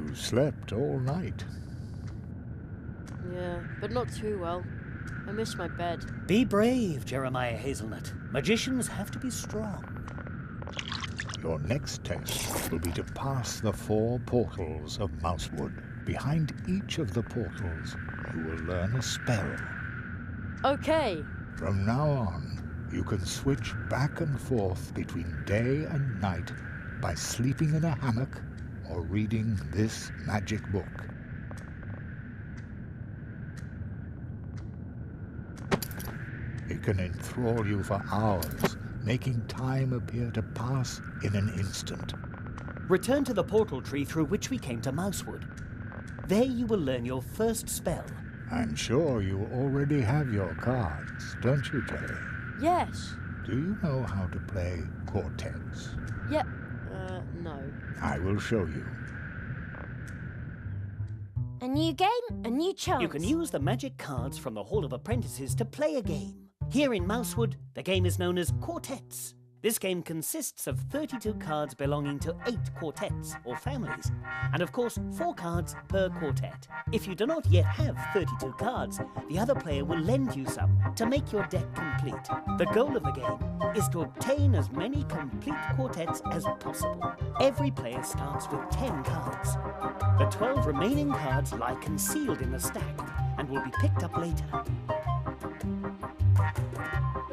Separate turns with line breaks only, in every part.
You slept all night.
Yeah, but not too well. I miss my bed.
Be brave, Jeremiah Hazelnut. Magicians have to be strong.
Your next test will be to pass the 4 portals of Mousewood. Behind each of the portals, you will learn a spell.
Okay.
From now on, you can switch back and forth between day and night by sleeping in a hammock or reading this magic book. It can enthrall you for hours, making time appear to pass in an instant.
Return to the portal tree through which we came to Mousewood. There you will learn your first spell.
I'm sure you already have your cards, don't you, Jerry?
Yes.
Do you know how to play quartets?
Yep. No.
I will show you.
A new game, a new chance.
You can use the magic cards from the Hall of Apprentices to play a game. Here in Mousewood, the game is known as quartets. This game consists of 32 cards belonging to 8 quartets, or families, and of course 4 cards per quartet. If you do not yet have 32 cards, the other player will lend you some to make your deck complete. The goal of the game is to obtain as many complete quartets as possible. Every player starts with 10 cards. The 12 remaining cards lie concealed in the stack and will be picked up later.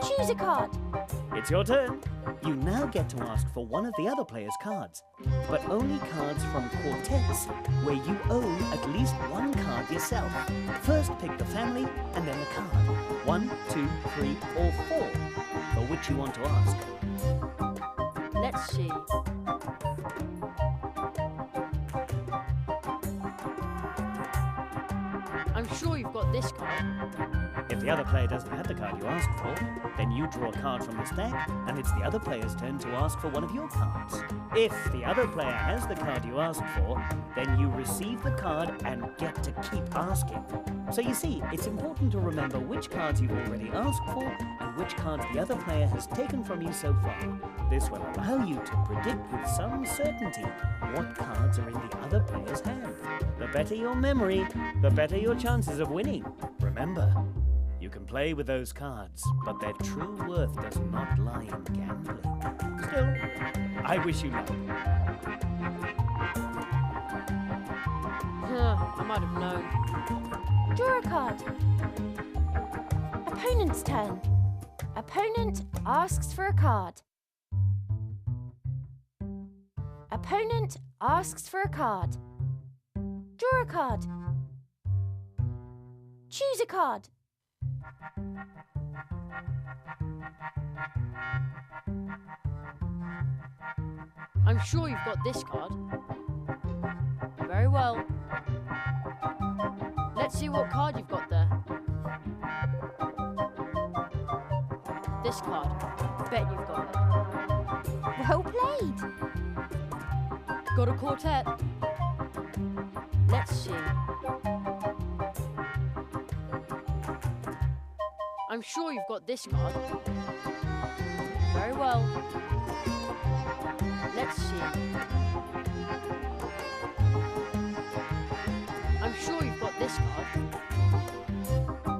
Choose a card.
It's your turn. You now get to ask for one of the other player's cards, but only cards from quartets where you own at least 1 card yourself. First pick the family and then the card. 1, 2, 3, or 4, for which you want to ask.
Let's see. I'm sure you've got this card.
If the other player doesn't have the card you asked for, then you draw a card from the stack, and it's the other player's turn to ask for one of your cards. If the other player has the card you asked for, then you receive the card and get to keep asking. So you see, it's important to remember which cards you've already asked for and which cards the other player has taken from you so far. This will allow you to predict with some certainty what cards are in the other player's hand. The better your memory, the better your chances of winning. Remember, you can play with those cards, but their true worth does not lie in gambling. Still, I wish you luck.
I might have known.
Draw a card. Opponent's turn. Opponent asks for a card. Opponent asks for a card. Draw a card. Choose a card.
I'm sure you've got this card. Very well. Let's see what card you've got there. This card. Bet you've got it.
Well played.
Got a quartet. Let's see. I'm sure you've got this card. Very well. Let's see. I'm sure you've got this card.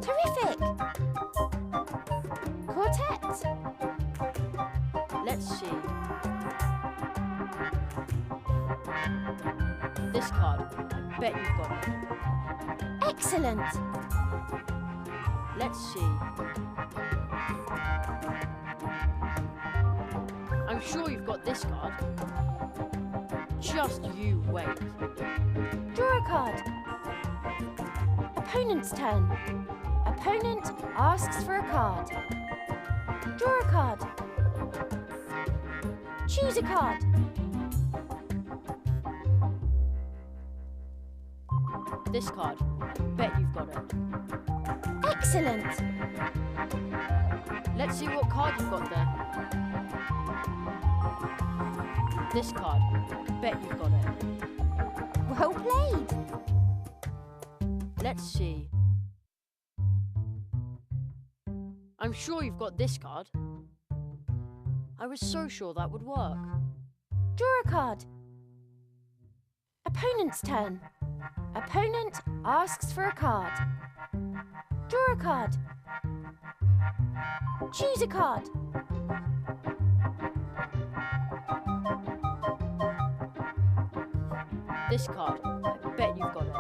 Terrific. Quartet.
Let's see. This card. Bet you've got it.
Excellent.
Let's see. I'm sure you've got this card. Just you wait.
Draw a card. Opponent's turn. Opponent asks for a card. Draw a card. Choose a card.
This card. Bet you've got it.
Excellent.
Let's see what card you've got there. This card. Bet you've got it.
Well played.
Let's see. I'm sure you've got this card. I was so sure that would work.
Draw a card. Opponent's turn. Opponent asks for a card. Draw a card. Choose a card.
This card. I bet you've got it.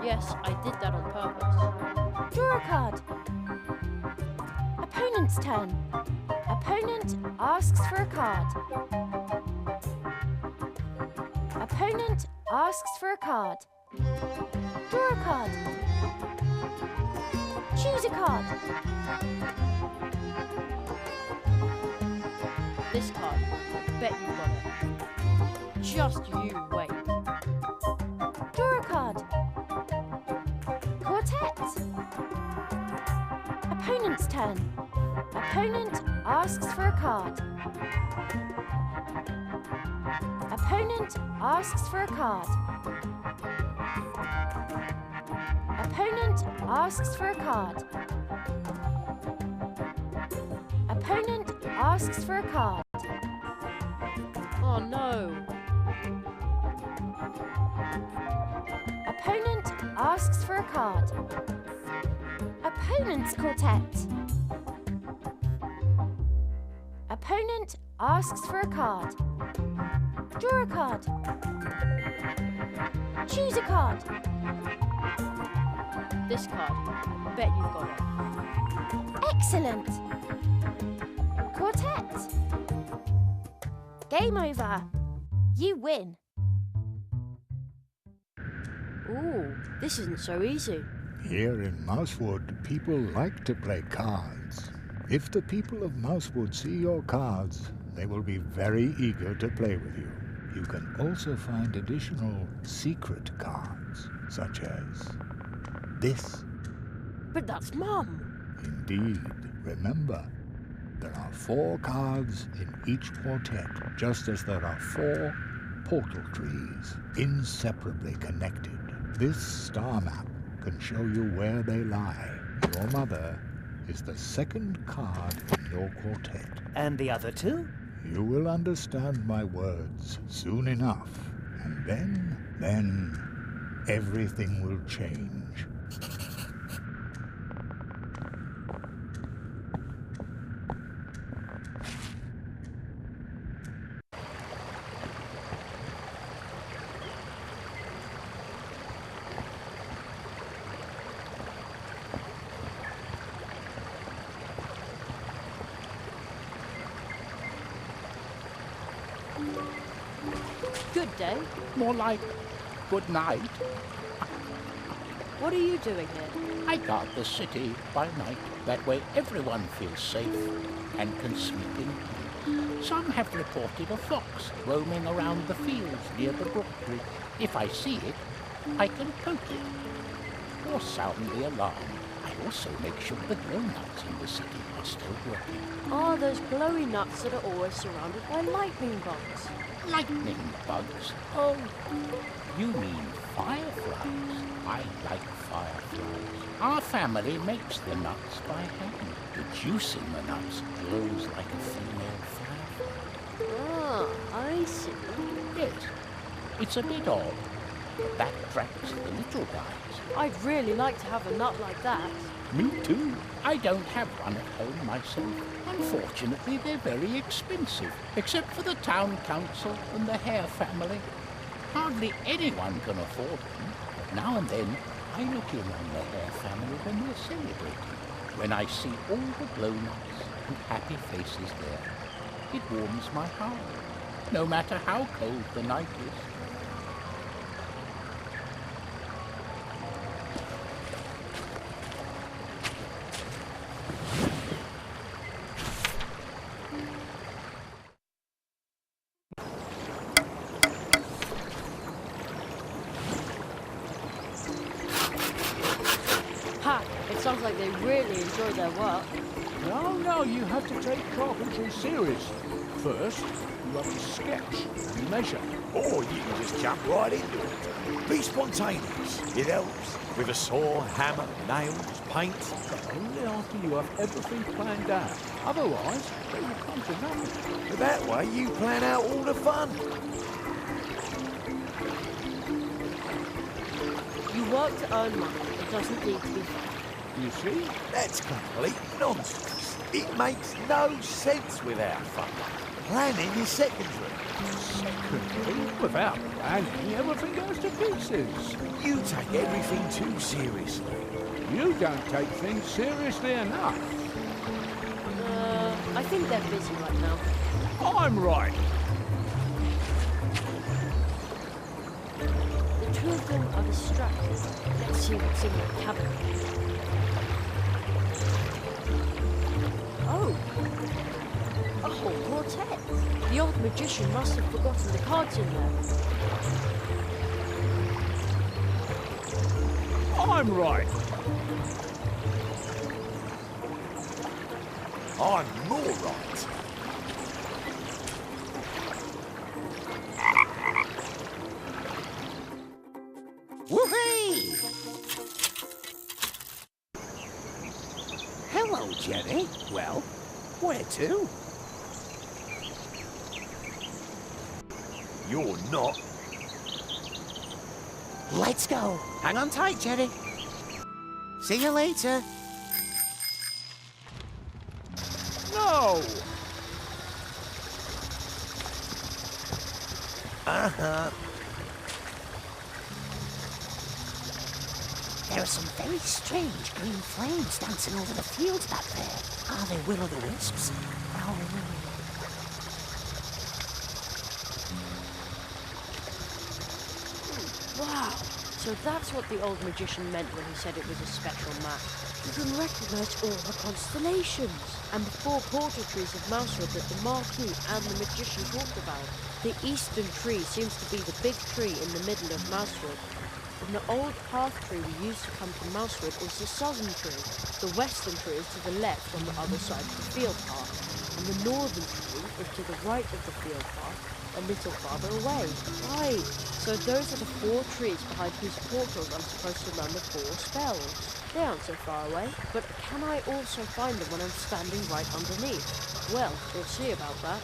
Yes, I did that on purpose.
Draw a card. Opponent's turn. Opponent asks for a card. Opponent asks for a card. Draw a card. Choose a card.
This card. I bet you've got it. Just you wait.
Draw a card. Quartet. Opponent's turn. Opponent asks for a card. Opponent asks for a card. Opponent asks for a card. Opponent asks for a card.
Oh no.
Opponent asks for a card. Opponent's quartet. Opponent asks for a card. Draw a card. Choose a card.
This card. I bet you've got it.
Excellent. Quartet. Game over. You win.
Ooh, this isn't so easy.
Here in Mousewood, people like to play cards. If the people of Mousewood see your cards, they will be very eager to play with you. You can also find additional secret cards, such as this.
But that's Mum.
Indeed. Remember, there are 4 cards in each quartet, just as there are 4 portal trees, inseparably connected. This star map can show you where they lie. Your mother is the 2nd card in your quartet.
And the other 2?
You will understand my words soon enough, and then everything will change.
Good day.
More like good night.
What are you doing here?
I guard the city by night. That way everyone feels safe and can sleep in peace. Some have reported a fox roaming around the fields near the brook bridge. If I see it, I can poke it or sound the alarm. I also make sure the glow-nuts in the city are still working.
Ah, those glowy nuts that are always surrounded by lightning bugs.
Lightning bugs? Oh, you mean fireflies. I like fireflies. Our family makes the nuts by hand. The juice in the nuts glows like a female firefly.
Ah, I see.
Yes, it's a bit odd, but that attracts the little guys.
I'd really like to have a nut like that.
Me too. I don't have one at home myself. Unfortunately, they're very expensive, except for the town council and the hare family. Hardly anyone can afford them, but now and then I look in on the hare family when they're celebrating. When I see all the glow-nuts and happy faces there, it warms my heart, no matter how cold the night is.
Ha! It sounds like they really enjoy their work.
No, you have to take carpentry serious. First, you have to sketch and measure.
Or you can just jump right into it. Be spontaneous. It helps. With a saw, hammer, nails, paint.
But only after you have everything planned out. Otherwise, they will come to nothing.
But that way you plan out all the fun.
work to earn money, it doesn't need to be fun.
You see?
That's complete nonsense. It makes no sense without fun. Planning is secondary.
Secondly, without planning, everything goes to pieces.
You take everything too seriously.
You don't take things seriously enough.
I think they're busy right now.
I'm right.
The two of them are distracted. Let's see what's in their cabin. Oh! A whole quartet! The old magician must have forgotten the cards in there.
I'm right.
I'm more right.
Whoopee! Hello, Jenny. Well, where to?
You're not.
Let's go. Hang on tight, Jenny. See you later.
No!
Uh-huh.
There are some very strange green flames dancing over the fields back there. Are they will-o'-the-wisps? Oh.
Wow! So that's what the old magician meant when he said it was a special map. You can recognise all the constellations and the four portal trees of Mousewood that the Marquis and the magician talked about. The eastern tree seems to be the big tree in the middle of Mousewood. And the old path tree we used to come to Mousewood is the southern tree. The western tree is to the left on the other side of the field path. And the northern tree is to the right of the field path, a little farther away. Right, so those are the four trees behind whose portals I'm supposed to learn the four spells. They aren't so far away, but can I also find them when I'm standing right underneath? Well, we'll see about that.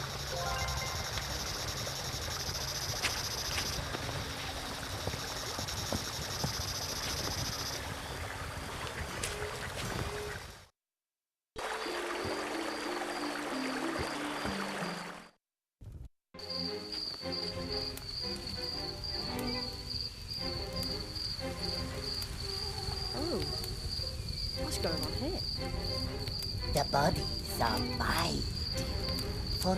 What's going on here?
The bodies are my due, for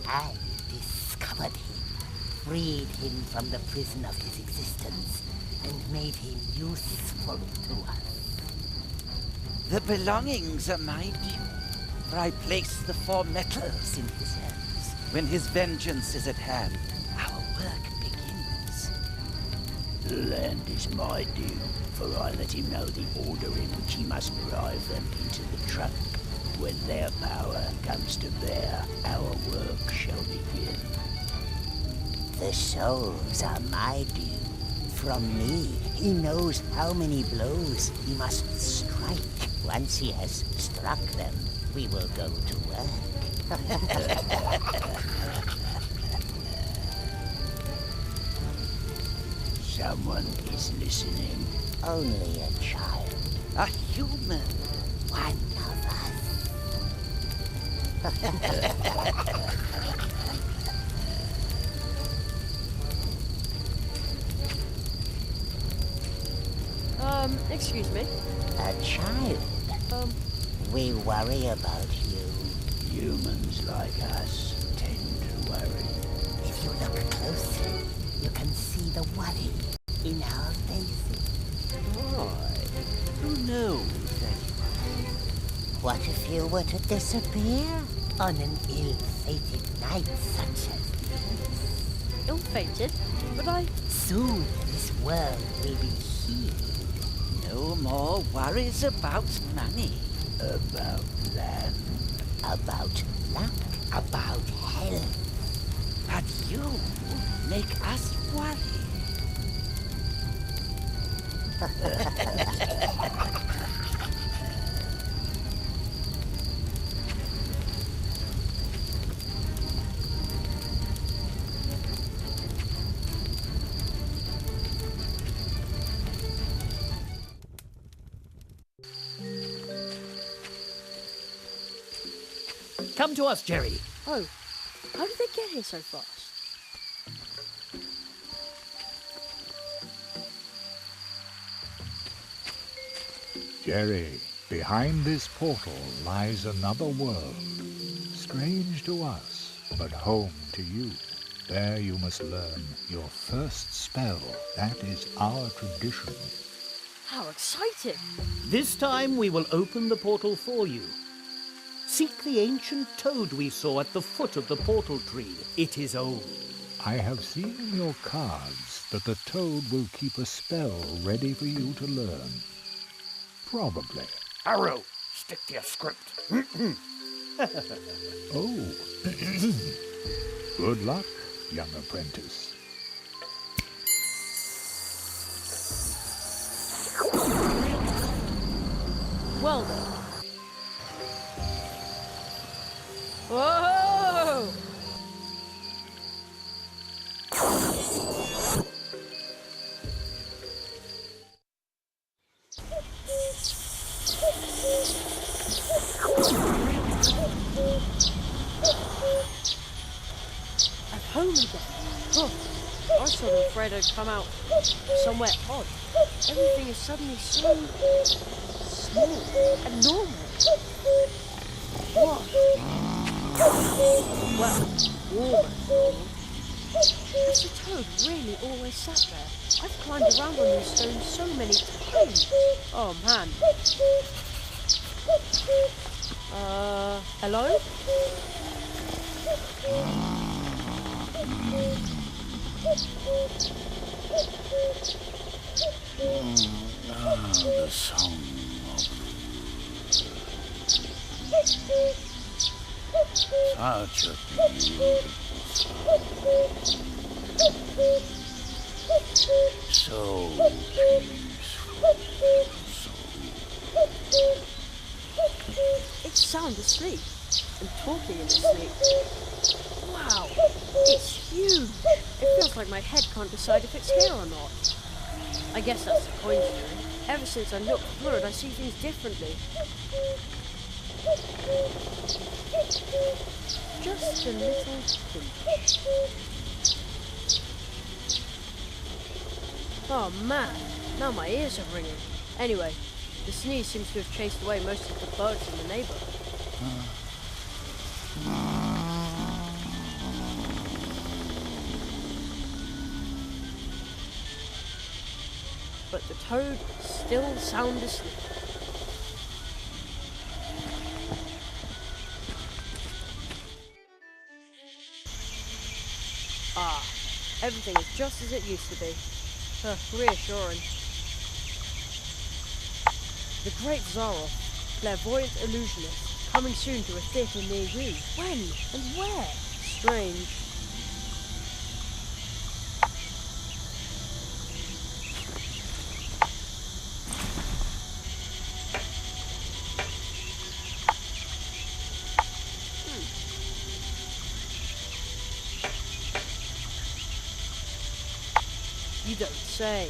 I discovered him, freed him from the prison of his existence, and made him useful to us.
The belongings are my due, for I placed the four metals in his hands. When his vengeance is at hand, our work begins.
The land is my due, for I let him know the order in which he must drive them into the trunk. When their power comes to bear, our work shall begin.
The souls are my due. From me, he knows how many blows he must strike. Once he has struck them, we will go to work.
Someone is listening.
Only a child.
A human.
One of us.
Excuse me?
A child. We worry about you.
Humans like us tend to worry.
If you look closely, you can see the worry in our faces.
Why? Who knows that you are?
What if you were to disappear on an ill-fated night such as this?
Ill-fated? But I...
Soon this world will be healed.
No more worries about money.
About land.
About luck. About health.
But you make us worry.
Come to us, Jerry.
Oh, how did they get here so fast?
Jerry, behind this portal lies another world, strange to us, but home to you. There you must learn your first spell. That is our tradition.
How exciting!
This time we will open the portal for you. Seek the ancient toad we saw at the foot of the portal tree. It is old.
I have seen in your cards that the toad will keep a spell ready for you to learn. Probably.
Arrow, stick to your script.
Oh. Good luck, young apprentice.
Well then. Whoa! I'm home again. Huh. I was sort of afraid I'd come out somewhere odd. Everything is suddenly so small and normal. What? Well, almost normal. Has the toad really always sat there? I've climbed around on these stones so many times. Oh man. Hello?
The song of such a beautiful song. So peaceful.
It's sound asleep and talking in its sleep. Wow, it's huge. It feels like my head can't decide if it's here or not. I guess that's the coin theory. Ever since I looked through it, I see things differently. Just a little pinch. Oh man, now my ears are ringing. Anyway, the sneeze seems to have chased away most of the birds in the neighborhood. But the toad is still sound asleep. Ah, everything is just as it used to be. Reassuring. The Great Zaroff, clairvoyant illusionist, coming soon to a theatre near you. When and where? Strange. You don't say.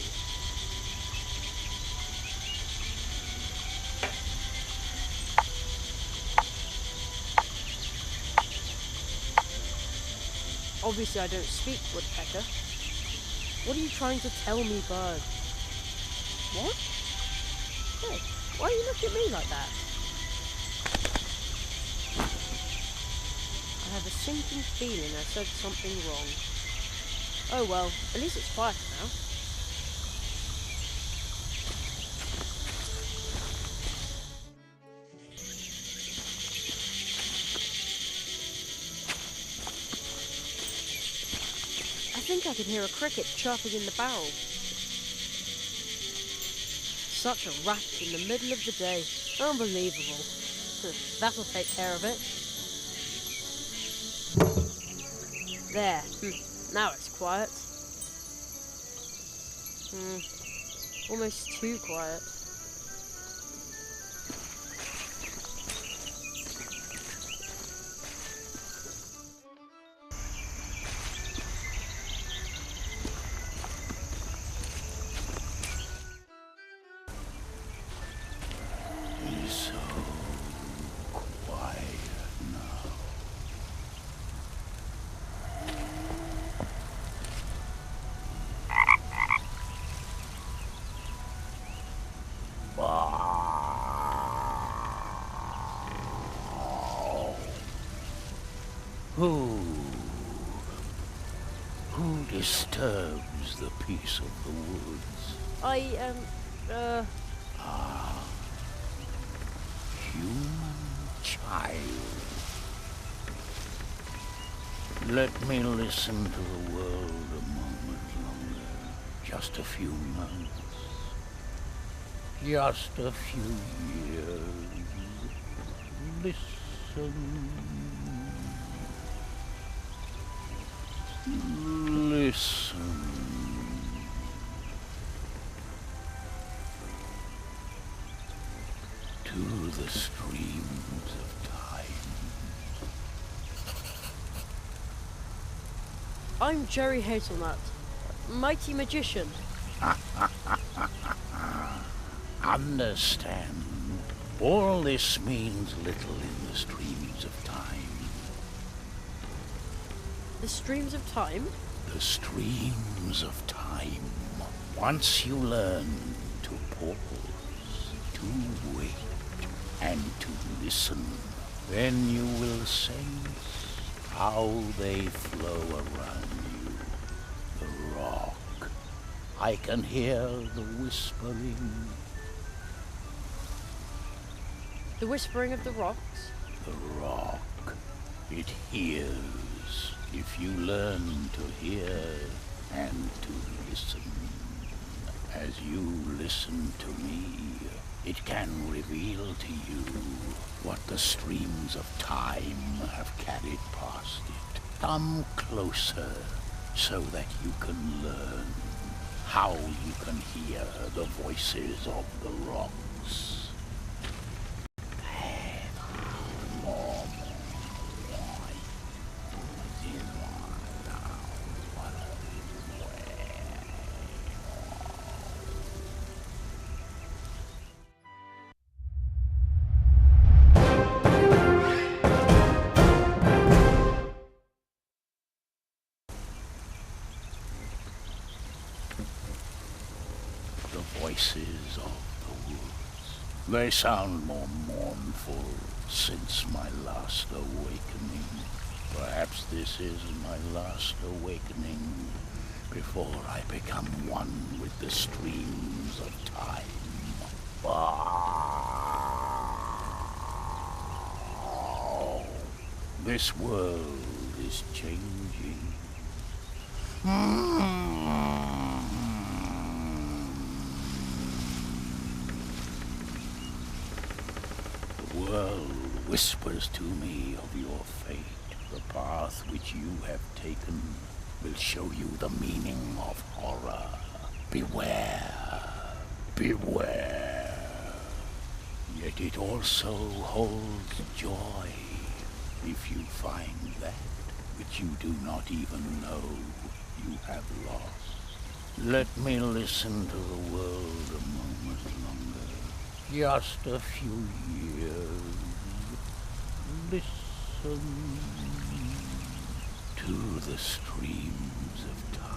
Obviously I don't speak, woodpecker. What are you trying to tell me, bird? What? Hey, why are you looking at me like that? I have a sinking feeling I said something wrong. Oh well, at least it's quiet now. I think I can hear a cricket chirping in the barrel. Such a rat in the middle of the day. Unbelievable. That'll take care of it. There. Now it's quiet. Almost too quiet.
He's so quiet now. Who disturbs the peace of the woods? Human child. Let me listen to the world a moment longer. Just a few months. Just a few years. Listen. Listen. To the streams of time.
I'm Jerry Hazelnut, mighty magician.
Understand, all this means little in the streams of time.
The streams of time?
The streams of time. Once you learn to pause, to wait, and to listen, then you will sense how they flow around you. The rock. I can hear the whispering.
The whispering of the rocks?
The rock. It hears. If you learn to hear and to listen. As you listen to me, it can reveal to you what the streams of time have carried past it. Come closer so that you can learn how you can hear the voices of the rocks. Voices of the woods. They sound more mournful since my last awakening. Perhaps this is my last awakening before I become one with the streams of time. Oh, this world is changing. The world whispers to me of your fate. The path which you have taken will show you the meaning of horror. Beware, beware. Yet it also holds joy if you find that which you do not even know you have lost. Let me listen to the world a moment longer. Just a few years. Listen to the streams of time.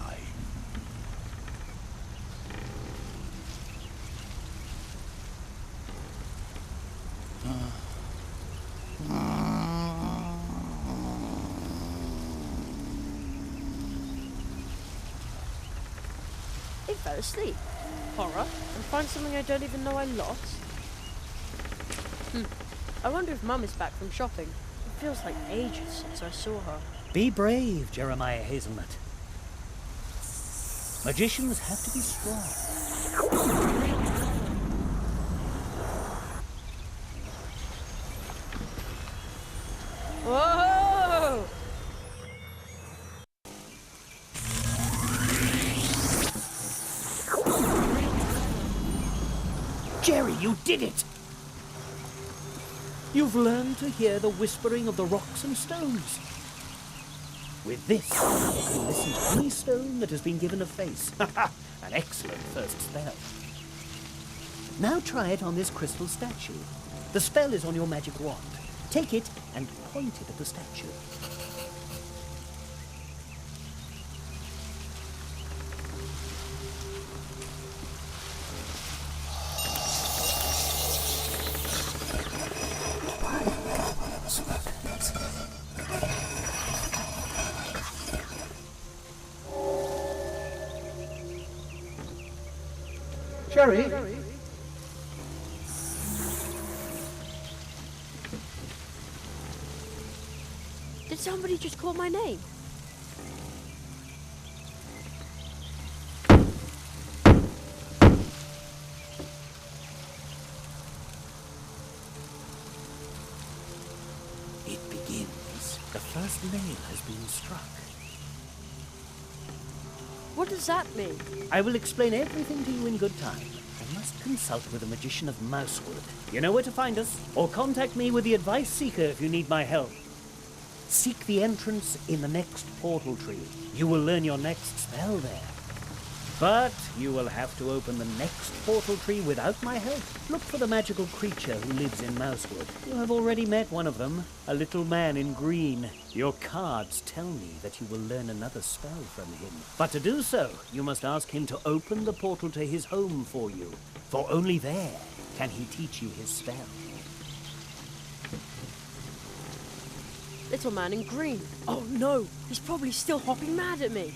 He fell asleep. Horror? And find something I don't even know I lost? I wonder if Mum is back from shopping. It feels like ages since I saw her.
Be brave, Jeremiah Hazelnut. Magicians have to be strong.
Whoa!
Jerry, you did it! You've learned to hear the whispering of the rocks and stones. With this, you can listen to any stone that has been given a face. An excellent first spell. Now try it on this crystal statue. The spell is on your magic wand. Take it and point it at the statue.
Jerry?
Did somebody just call my name?
It begins. The first nail has been struck.
What does that mean?
I will explain everything to you in good time. I must consult with a magician of Mousewood. You know where to find us, or contact me with the Advice Seeker if you need my help. Seek the entrance in the next portal tree. You will learn your next spell there. But you will have to open the next portal tree without my help. Look for the magical creature who lives in Mousewood. You have already met one of them, a little man in green. Your cards tell me that you will learn another spell from him. But to do so, you must ask him to open the portal to his home for you. For only there can he teach you his spell.
Little man in green. Oh no, he's probably still hopping mad at me.